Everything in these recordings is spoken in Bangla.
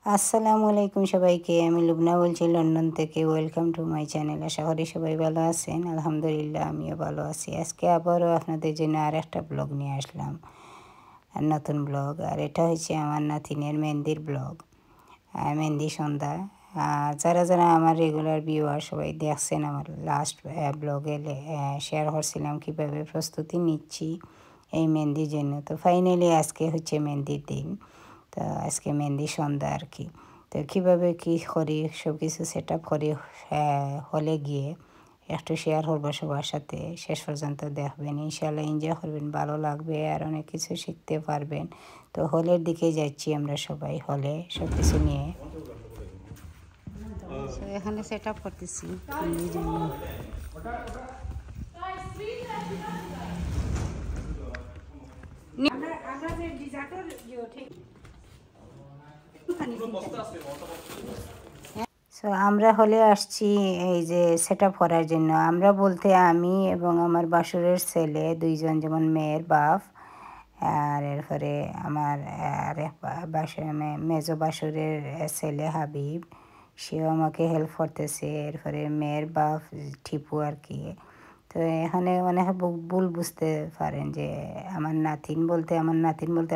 আসসালামু আলাইকুম সবাইকে। আমি লুবনা বলছি লন্ডন থেকে। Welcome to my channel. আশা করি সবাই ভালো আছেন। আলহামদুলিল্লাহ আমিও ভালো আছি। আজকে আবারও আপনাদের জন্য আর একটা ব্লগ নিয়ে আসলাম, আর নতুন ব্লগ। আর এটা হচ্ছে আমার নাতিনের মেহেন্দির ব্লগ, মেহেন্দি সন্ধ্যা। যারা যারা আমার রেগুলার ভিউয়ার সবাই দেখছেন, আমার লাস্ট ব্লগে শেয়ার করছিলাম কীভাবে প্রস্তুতি নিচ্ছি এই মেহেন্দির জন্য। তো ফাইনালি আজকে হচ্ছে মেহেন্দির দিন। তো আজকে মেহেন্দি সন্ধ্যা আর কি। তো কীভাবে কী করি সব কিছু সেট আপ করি হলে গিয়ে একটু শেয়ার করবো সবার সাথে। শেষ পর্যন্ত দেখবেন, ইনশাল্লাহ এনজয় করবেন, ভালো লাগবে আর অনেক কিছু শিখতে পারবেন। তো হলের দিকে যাচ্ছি আমরা সবাই, হলে সব কিছু নিয়ে। তো এখানে সেট আপ করতেছি মেহেন্দির জন্য। সো আমরা হলে আসছি এই যে সেট আপ করার জন্য। আমরা বলতে আমি এবং আমার বাসুরের ছেলে দুইজন, যেমন মেয়ের বাপ, আর এরপরে আমার মেজো বাসুরের ছেলে হাবিব, সেও আমাকে হেল্প করতেছে। এরপরে মেয়ের বাপ টিপু আর কি। তো এখানে অনেক ভুল বুঝতে পারেন যে আমার নাতিন বলতে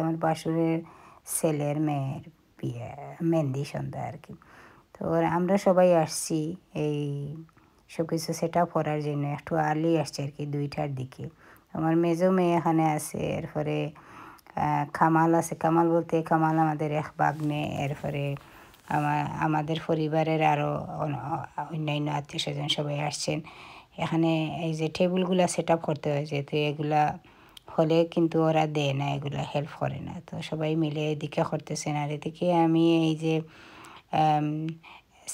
আমার বাসুরের ছেলের মেয়ের বিয়ে, মেহেন্দি সন্ধ্যা আর কি। তো আমরা সবাই আসছি এই সব কিছু সেট আপ করার জন্য। একটু আর্লি আসছে আর কি, 2টার দিকে। আমার মেজো মেয়ে এখানে আছে। এরপরে কামাল আছে। কামাল বলতে কামাল আমাদের এক বাগ্নে। এরপরে আমাদের পরিবারের আরও অন্যান্য আত্মীয় স্বজন সবাই আসছেন এখানে। এই যে টেবিলগুলো সেট আপ করতে হয়, যেহেতু এগুলা হলে কিন্তু ওরা দেয় না, এগুলা হেল্প করে না। তো সবাই মিলে এদিকে করতেছেন, আর এদিকে আমি এই যে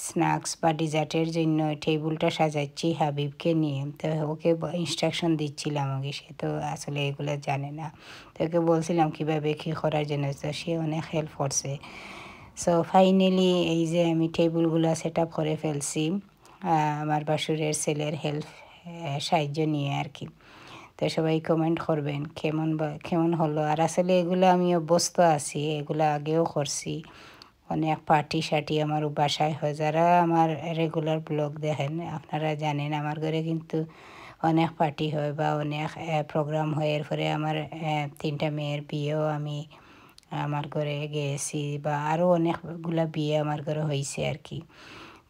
স্ন্যাক্স বা ডিজার্টের জন্য টেবিলটা সাজাচ্ছি হাবিবকে নিয়ে। তো ওকে ইনস্ট্রাকশন দিচ্ছিলাম আগে, সে তো আসলে এগুলো জানে না। তো ওকে বলছিলাম কীভাবে কী করার জন্য, তো সে অনেক হেল্প করছে। সো ফাইনালি এই যে আমি টেবিলগুলো সেট আপ করে ফেলছি আমার বাসুরের ছেলের সাহায্য নিয়ে আর কি। তো সবাই কমেন্ট করবেন কেমন হলো। আর আসলে এগুলো আমি অভ্যস্ত আছি, এগুলো আগেও করছি। অনেক পার্টি শার্টি আমার বাসায় হয়। যারা আমার রেগুলার ব্লগ দেখেন আপনারা জানেন আমার ঘরে কিন্তু অনেক পার্টি হয় বা অনেক প্রোগ্রাম হয়। এরপরে আমার 3টা মেয়ের বিয়েও আমি আমার ঘরে গিয়েছি, বা আরও অনেকগুলা বিয়ে আমার ঘরে হয়েছে আর কি।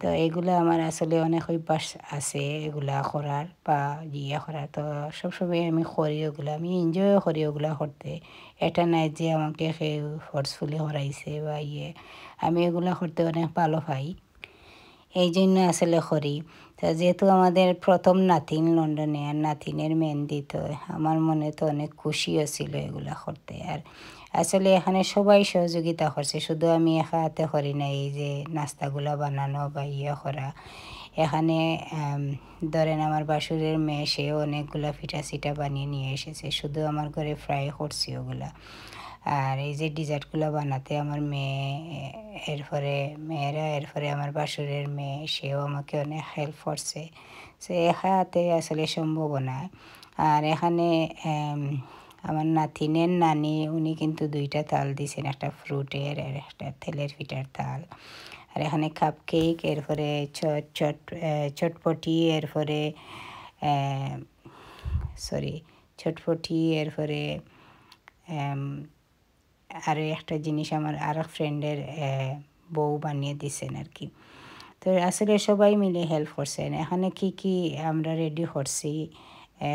তো এগুলো আমার আসলে অনেক অভ্যাস আছে এগুলা করার বা করার। তো সবসময় আমি করি ওগুলো, আমি এনজয়ও করি ওগুলা করতে। এটা নাই যে আমাকে কেউ ফোর্সফুলি করাইছে বা আমি এগুলো করতে অনেক ভালো পাই, এই জন্য আসলে করি। তো যেহেতু আমাদের প্রথম নাতিন লন্ডনে, আর নাতিনের মেহেন্দি, তো আমার মনে তো অনেক খুশিও ছিল এগুলা করতে। আর আসলে এখানে সবাই সহযোগিতা করছে, শুধু আমি একা হাতে করি না। এই যে নাস্তাগুলা বানানো বা করা, এখানে ধরেন আমার বাসুরের মেয়ে, সে অনেকগুলা পিঠা সিঠা বানিয়ে নিয়ে এসেছে, শুধু আমার ঘরে ফ্রাই করছি ওগুলা। আর এই যে ডিজার্টগুলো বানাতে আমার মেয়ে, এরপরে আমার বাসুরের মেয়ে, সেও আমাকে অনেক হেল্প করছে। সে একা হাতে আসলে সম্ভব না। আর এখানে আমার নাতিনের নানি, উনি কিন্তু 2টা তাল দিয়েছেন, একটা ফ্রুটের আর একটা তেলের পিঠার তাল। আর এখানে কাপ কেক, এরপরে চটপটি, এরপরে চটপটি, এরপরে আর একটা জিনিস আমার আর এক ফ্রেন্ডের বউ বানিয়ে দিছেন আর কি। তো আসলে সবাই মিলে হেল্প করছেন। এখানে কি কি আমরা রেডি করছি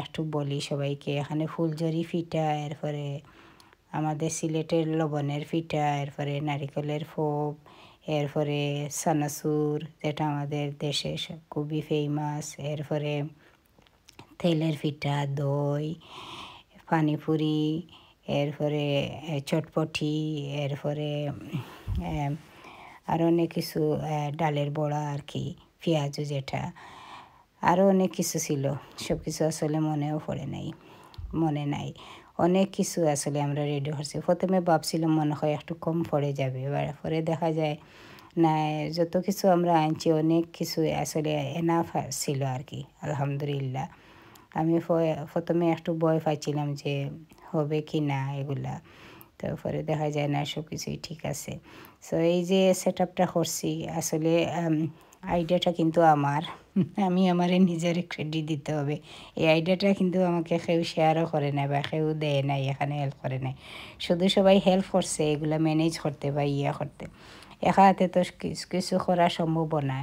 একটু বলি সবাইকে। এখানে ফুলঝুরি পিঠা, এরপরে আমাদের সিলেটের লবণের পিঠা, এরপরে নারিকেলের ফোপ, এরপরে সানাসুর, যেটা আমাদের দেশে খুবই ফেমাস, এরপরে তেলের পিঠা, দই, পানিপুরি, এরপরে চটপটি, এরপরে আরও অনেক কিছু, ডালের বড়া আর কি, পেঁয়াজু যেটা, আরও অনেক কিছু ছিল। সব কিছু আসলে মনে নাই। অনেক কিছু আসলে আমরা রেডি করছি। প্রথমে ভাবছিলাম মনে হয় একটু কম পড়ে যাবে, এবার পরে দেখা যায় না, যত কিছু আমরা আনছি অনেক কিছু আসলে এনাফ ছিল আর কি, আলহামদুলিল্লাহ। আমি প্রথমে একটু ভয় পাইছিলাম যে হবে কি না এগুলা। তারপরে দেখা যায় না সব কিছুই ঠিক আছে। সো এই যে সেট আপটা করছি আসলে আইডিয়াটা কিন্তু আমার আমি আমারে নিজের ক্রেডিট দিতে হবে। এই আইডিয়াটা কিন্তু আমাকে কেউ শেয়ারও করে নাই বা কেউ দেয় নাই, এখানে হেল্প করে নাই। শুধু সবাই হেল্প করছে এগুলা ম্যানেজ করতে বা করতে। একা হাতে তো কিছু করা সম্ভব না।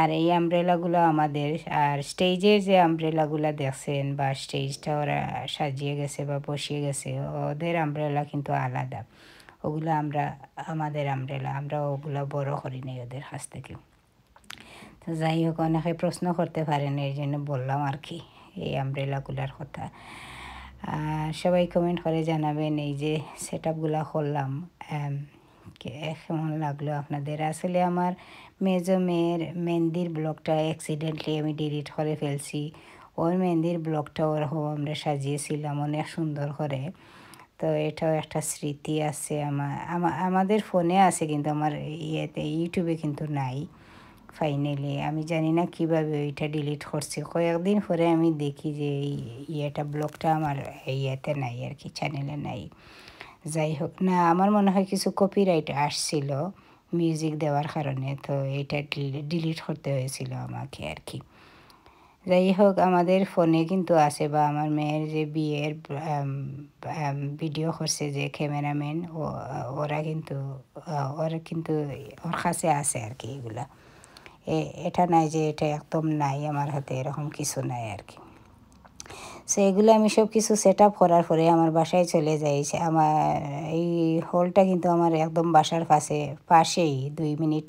আর এই আমব্রেলাগুলো আমাদের, আর স্টেজের যে আমব্রেলাগুলো দেখছেন বা স্টেজটা ওরা সাজিয়ে গেছে বা বসিয়ে গেছে, ওদের আমব্রেলা কিন্তু আলাদা। ওগুলো আমাদের আমব্রেলা, আমরা ওগুলো বড় করি নাই ওদের কাছ থেকে। তো যাই হোক, অনেকে প্রশ্ন করতে পারেন, এই জন্য বললাম আর কি এই আমব্রেলাগুলার কথা। সবাই কমেন্ট করে জানাবেন এই যে সেট আপগুলো করলাম কেমন লাগলো আপনাদের। আসলে আমার মেজো মেয়ের মেহেন্দির ব্লগটা অ্যাক্সিডেন্টলি আমি ডিলিট করে ফেলছি। ওর মেহেন্দির ব্লগটা ওরকম আমরা সাজিয়েছিলাম অনেক সুন্দর করে। তো এটাও একটা স্মৃতি আছে আমাদের ফোনে আছে, কিন্তু আমার ইউটিউবে কিন্তু নাই। ফাইনালি আমি জানি না কিভাবে ওইটা ডিলিট করছি। কয়েকদিন পরে আমি দেখি যে এই ব্লগটা আমার ইয়েতে নাই আর কি, চ্যানেলে নাই। যাই হোক না, আমার মনে হয় কিছু কপিরাইট আসছিল মিউজিক দেওয়ার কারণে, তো এটা ডিলিট করতে হয়েছিল আমাকে আর কি। যাই হোক, আমাদের ফোনে কিন্তু আছে, বা আমার মেয়ের যে বিয়ের ভিডিও করছে যে ক্যামেরাম্যান, ওরা কিন্তু ওর কাছে আছে আর কি এগুলা। এটা নাই যে এটা একদম নাই আমার হাতে, এরকম কিছু নাই আর কি। সো এগুলো আমি সব কিছু সেট আপ করার পরে আমার বাসায় চলে যাই। আমার এই হলটা কিন্তু আমার একদম বাসার পাশেই 2 মিনিট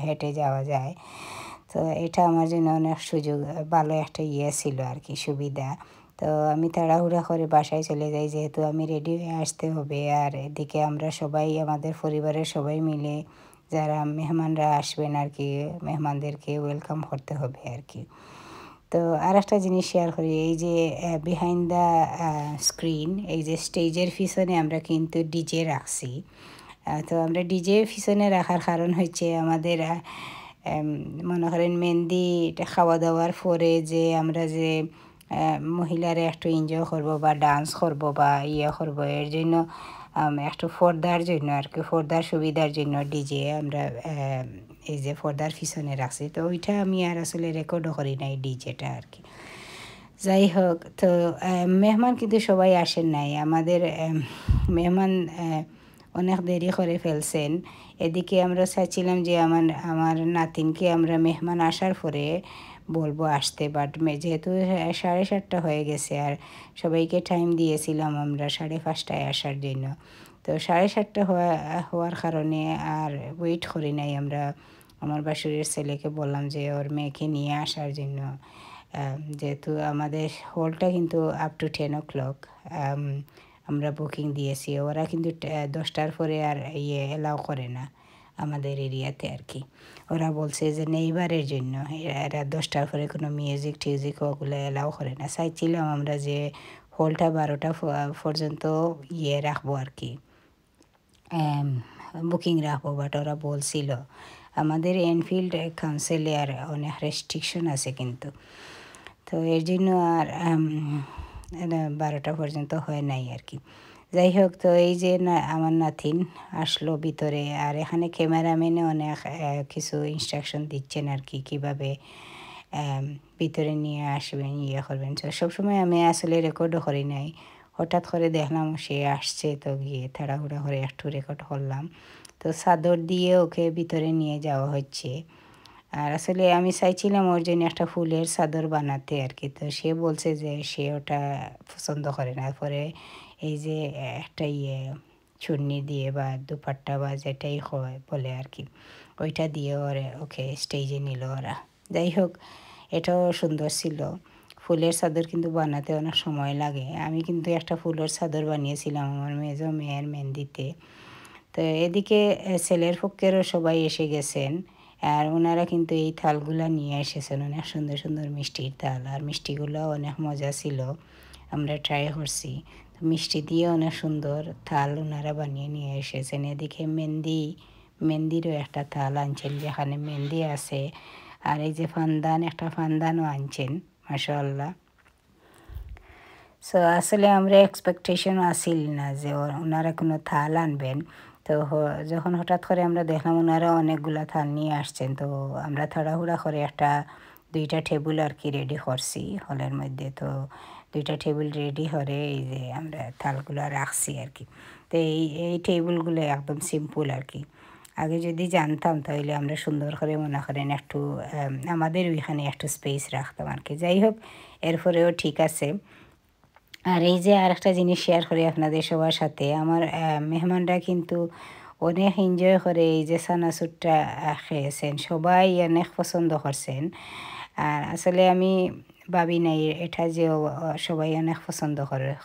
হেঁটে যাওয়া যায়। তো এটা আমার জন্য অনেক ভালো একটা ছিল আর কি, সুবিধা। তো আমি তাড়াহুড়া করে বাসায় চলে যাই, যেহেতু আমি রেডি হয়ে আসতে হবে। আর এদিকে আমরা সবাই, আমাদের পরিবারের সবাই মিলে যারা মেহমানরা আসবেন আর কি, মেহমানদেরকে ওয়েলকাম করতে হবে আর কি। তো আর একটা জিনিস শেয়ার করি, এই যে বিহাইন্ড দ্য স্ক্রিন, এই যে স্টেজের পিছনে আমরা কিন্তু ডিজে রাখছি। তো আমরা ডিজে পিছনে রাখার কারণ হচ্ছে আমাদের মনে করেন মেহেন্দি খাওয়া দাওয়ার পরে যে আমরা যে মহিলারা একটু এনজয় করবো বা ডান্স করবো বা করবো, এর জন্য একটু পর্দার জন্য আর কি, পর্দার সুবিধার জন্য ডিজে আমরা এই যে পর্দার পিছনে রাখছি। তো ওইটা আমি আর আসলে রেকর্ডও করি না এই ডিজেটা আর কি। যাই হোক, তো মেহমান কিন্তু সবাই আসেন নাই, আমাদের মেহমান অনেক দেরি করে ফেলছেন। এদিকে আমরা চাইছিলাম যে আমার নাতিনকে আমরা মেহমান আসার পরে বলবো আসতে, বাট যেহেতু 7:30 হয়ে গেছে আর সবাইকে টাইম দিয়েছিলাম আমরা 5:30টায় আসার জন্য। তো 7:30 হওয়ার কারণে আর ওয়েট করি নাই আমরা। আমার বাসুরের ছেলেকে বললাম যে ওর মেয়েকে নিয়ে আসার জন্য, যেহেতু আমাদের হলটা কিন্তু আপ টু 10 o'clock আমরা বুকিং দিয়েছি। ওরা কিন্তু 10টার পরে আর এলাও করে না আমাদের এরিয়াতে আর কি। ওরা বলছে যে নেইবারের জন্য এরা 10টার পরে কোনো মিউজিক ওগুলো এলাও করে না। চাইছিলাম আমরা যে হলটা 12টা পর্যন্ত রাখবো আর কি, বুকিং রাখবো, বাট ওরা বলছিল আমাদের এনফিল্ড কাউন্সিলে আর অনেক রেস্ট্রিকশন আছে কিন্তু। তো এর জন্য আর 12টা পর্যন্ত হয় নাই আর কি। যাই হোক, তো এই যে আমার নাতিন আসলো ভিতরে, আর এখানে ক্যামেরাম্যানে অনেক কিছু ইনস্ট্রাকশন দিচ্ছেন আর কি, কীভাবে ভিতরে নিয়ে আসবেন, করবেন। তো সবসময় আমি আসলে রেকর্ডও করি নাই, হঠাৎ করে দেখলাম সে আসছে, তো গিয়ে তাড়াহুড়া করে একটু রেকর্ড করলাম। তো চাদর দিয়ে ওকে ভিতরে নিয়ে যাওয়া হচ্ছে। আর আসলে আমি চাইছিলাম ওর জন্য একটা ফুলের চাদর বানাতে আর কি। তো সে বলছে যে সে ওটা পছন্দ করে না, পরে এই যে একটা চুন্নি দিয়ে বা দুপাট্টা বা যেটাই বলে আর কি, ওইটা দিয়ে ওকে স্টেজে নিল ওরা। যাই হোক, এটাও সুন্দর ছিল। ফুলের চাদর কিন্তু বানাতে অনেক সময় লাগে। আমি কিন্তু একটা ফুলের চাদর বানিয়েছিলাম আমার মেজো মেয়ের মেহেন্দিতে। তো এদিকে ছেলের পক্ষেরও সবাই এসে গেছেন, আর ওনারা কিন্তু এই থালগুলা নিয়ে এসেছেন, অনেক সুন্দর সুন্দর মিষ্টির থাল, আর মিষ্টিগুলো অনেক মজা ছিল, আমরা ট্রাই করছি। তো মিষ্টি দিয়ে অনেক সুন্দর থাল ওনারা বানিয়ে নিয়ে এসেছেন। এদিকে মেহেন্দিরও একটা থাল আনছেন যেখানে মেহেন্দি আছে, আর এই যে একটা ফান্দানও আনছেন, মাশাআল্লাহ। সো আসলে আমরা এক্সপেকটেশন আসিল না যে ওনারা কোনো থাল আনবেন। তো যখন হঠাৎ করে আমরা দেখলাম ওনারা অনেকগুলা থাল নিয়ে আসছেন, তো আমরা তাড়াহুড়া করে ২টা টেবিল আর কি রেডি করছি হলের মধ্যে। তো ২টা টেবিল রেডি করে এই যে আমরা থালগুলো রাখছি আর কি। তো এই টেবিলগুলো একদম সিম্পল আর কি। আগে যদি জানতাম তাহলে আমরা সুন্দর করে মনে করেন একটু আমাদের ওইখানে একটু স্পেস রাখতাম আর কি। যাই হোক, এরপরেও ঠিক আছে। আর এই যে আরেকটা জিনিস শেয়ার করি আপনাদের সবার সাথে, আমার মেহমানরা কিন্তু অনেক এনজয় করে এই যে চানাচুরটা খেয়েছেন, সবাই অনেক পছন্দ করছেন। আর আসলে আমি ভাবি নাই এটা যে সবাই অনেক পছন্দ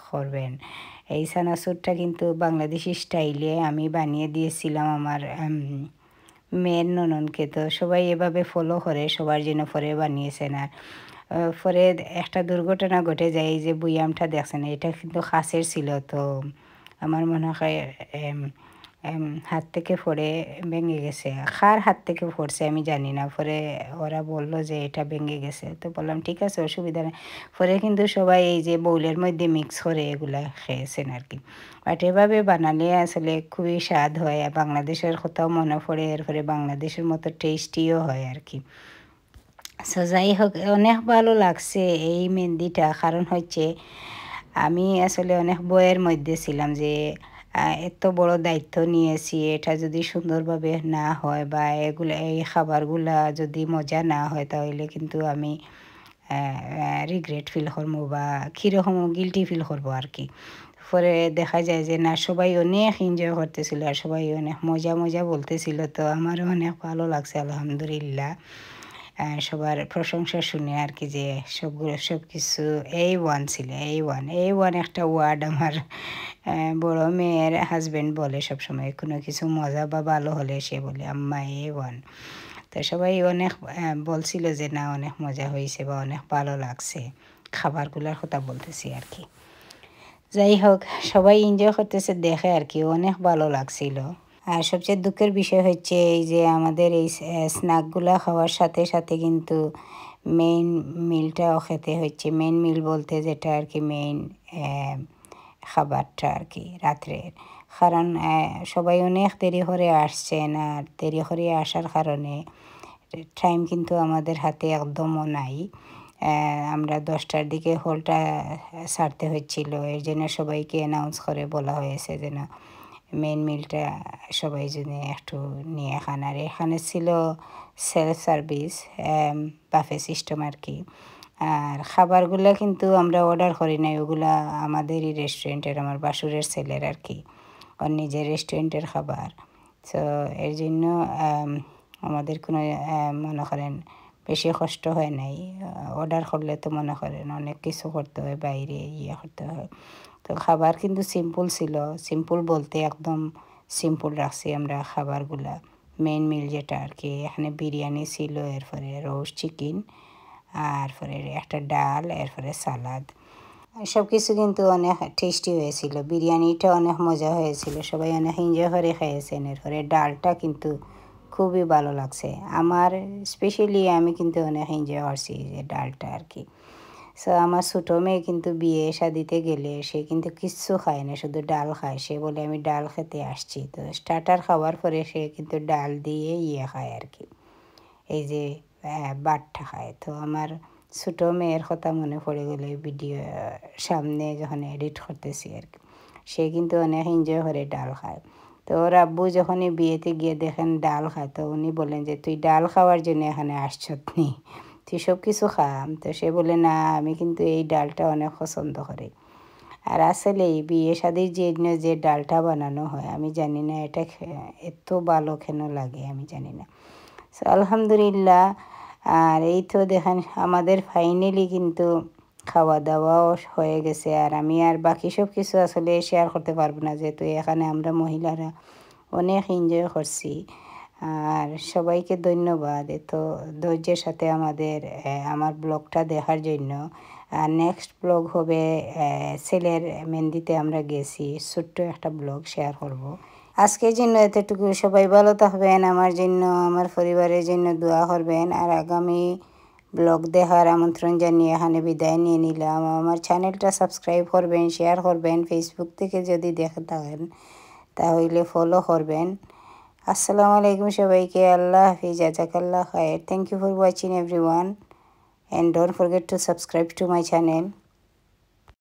করবেন। এই চানাচুরটা কিন্তু বাংলাদেশি স্টাইলে আমি বানিয়ে দিয়েছিলাম আমার মেয়ের ননদকে। তো সবাই এভাবে ফলো করে, সবার জন্য পরে বানিয়েছেন। আর পরে একটা দুর্ঘটনা ঘটে যায়, এই যে বুয়ামটা দেখছেন এটা কিন্তু কাঁচের ছিল। তো আমার মনে হয় হাত থেকে পড়ে ভেঙে গেছে। কার হাত থেকে পড়ছে আমি জানি না। পরে ওরা বলল যে এটা ভেঙে গেছে। তো বললাম ঠিক আছে, অসুবিধা নেই। পরে কিন্তু সবাই এই যে বোলের মধ্যে মিক্স করে এগুলা খেয়েছেন আর কি। বাট এভাবে বানালে আসলে খুবই স্বাদ হয়, আর বাংলাদেশের কোথাও মনে পড়ে, এরপরে বাংলাদেশের মতো টেস্টিও হয় আর কি। সো যাই হোক, অনেক ভালো লাগছে এই মেহেন্দিটা। কারণ হচ্ছে আমি আসলে অনেক বইয়ের মধ্যে ছিলাম যে এত বড় দায়িত্ব নিয়েছি, এটা যদি সুন্দরভাবে না হয় বা এই খাবারগুলা যদি মজা না হয় তাহলে কিন্তু আমি রিগ্রেট ফিল করবো বা কীরকম গিল্টি ফিল করবো আর কি। পরে দেখা যায় যে না, সবাই অনেক এনজয় করতেছিল আর সবাই অনেক মজা মজা বলতেছিল। তো আমারও অনেক ভালো লাগছে আলহামদুলিল্লাহ। সবার প্রশংসা শুনে আর কি, যে সব কিছু A1 ছিল। A1 একটা ওয়ার্ড আমার বড় মেয়ের হাজব্যান্ড বলে সবসময়, কোনো কিছু মজা বা ভালো হলে সে বলে আম্মা A1। তো সবাই অনেক বলছিল যে না, অনেক মজা হয়েছে বা অনেক ভালো লাগছে, খাবারগুলোর কথা বলতেছি আর কি। যাই হোক, সবাই এনজয় করতেছে দেখে আর কি, অনেক ভালো লাগছিল। আর সবচেয়ে দুঃখের বিষয় হচ্ছে এই যে আমাদের এই স্ন্যাকগুলো খাওয়ার সাথে সাথে কিন্তু মেইন মিলটাও খেতে হচ্ছে। মেইন মিল বলতে যেটা আর কি মেইন খাবারটা আর কি রাত্রের। কারণ সবাই অনেক দেরি করে আসছেন, আর দেরি করে আসার কারণে টাইম কিন্তু আমাদের হাতে একদমও নাই। আমরা 10টার দিকে হলটা ছাড়তে হচ্ছিল, এর জন্য সবাইকে অ্যানাউন্স করে বলা হয়েছে যে না, মেন মিলটা সবাই জন্য একটু নিয়ে খান। আর এখানে ছিল সেলফ সার্ভিস বাফে সিস্টেম আর কি। আর খাবারগুলো কিন্তু আমরা অর্ডার করি নাই, ওগুলা আমাদেরই রেস্টুরেন্টের, আমার বাসুরের ছেলের আর কি, ওর নিজের রেস্টুরেন্টের খাবার। তো এর জন্য আমাদের কোনো মনে করেন বেশি কষ্ট হয় নাই। অর্ডার করলে তো মনে করেন অনেক কিছু করতে হয়, বাইরে করতে হয়। তো খাবার কিন্তু সিম্পল ছিল। সিম্পল বলতে একদম সিম্পল রাখছি আমরা খাবারগুলা। মেইন মিল যেটা আর কি, এখানে বিরিয়ানি ছিল, এরপরে রোস্ট চিকেন, আর পরে একটা ডাল, এরপরে সালাদ। সব কিছু কিন্তু অনেক টেস্টি হয়েছিল। বিরিয়ানিটা অনেক মজা হয়েছিল, সবাই অনেক এনজয় করে খেয়েছেন। এরপরে ডালটা কিন্তু খুবই ভালো লাগছে আমার, স্পেশালি আমি কিন্তু অনেক এনজয় করছি যে ডালটা আর কি। সো আমার ছোটো মেয়ে কিন্তু বিয়ে শাদিতে গেলে সে কিন্তু কিচ্ছু খায় না, শুধু ডাল খায়। সে বলে আমি ডাল খেতে আসছি। তো স্টার্টার খাওয়ার পরে সে কিন্তু ডাল দিয়ে খায় আর কি, এই যে বাটটা খায়। তো আমার ছোটো মেয়ের কথা মনে পড়ে গেলে ভিডিও সামনে যখন এডিট করতেছি আর কি, সে কিন্তু অনেক এনজয় করে ডাল খায়। তো ওর আব্বু যখনই বিয়েতে গিয়ে দেখেন ডাল খায়, তো উনি বলেন যে তুই ডাল খাওয়ার জন্য এখানে আসছত নি, তুই সব কিছু খাম। তো সে বলে না, আমি কিন্তু এই ডালটা অনেক পছন্দ করি। আর আসলে এই বিয়ে শাদির জন্য যে ডালটা বানানো হয় আমি জানি না এটা এত ভালো কেন লাগে, আমি জানি না। সো আলহামদুলিল্লাহ। আর এই তো দেখেন আমাদের ফাইনালি কিন্তু খাওয়া দাওয়াও হয়ে গেছে। আর আমি আর বাকি সব কিছু আসলে শেয়ার করতে পারবো না, যেহেতু এখানে আমরা মহিলারা অনেক এনজয় করছি। আর সবাইকে ধন্যবাদ এত ধৈর্যের সাথে আমার ব্লগটা দেখার জন্য। আর নেক্সট ব্লগ হবে ছেলের মেহেন্দিতে আমরা গেছি, ছোট্ট একটা ব্লগ শেয়ার করব। আজকের জন্য এতটুকু। সবাই ভালো থাকবেন, আমার জন্য আমার পরিবারের জন্য দোয়া করবেন। আর আগামী ব্লগ দেখার আমন্ত্রণ জানিয়ে এখানে বিদায় নিয়ে নিলাম। আমার চ্যানেলটা সাবস্ক্রাইব করবেন, শেয়ার করবেন, ফেসবুক থেকে যদি দেখে থাকেন তাহলে ফলো করবেন। আসসালামু আলাইকুম সবাইকে, আল্লাহ হাফিজ, জাযাকাল্লাহ খায়ের। Thank you for watching everyone, and don't forget to subscribe to my channel.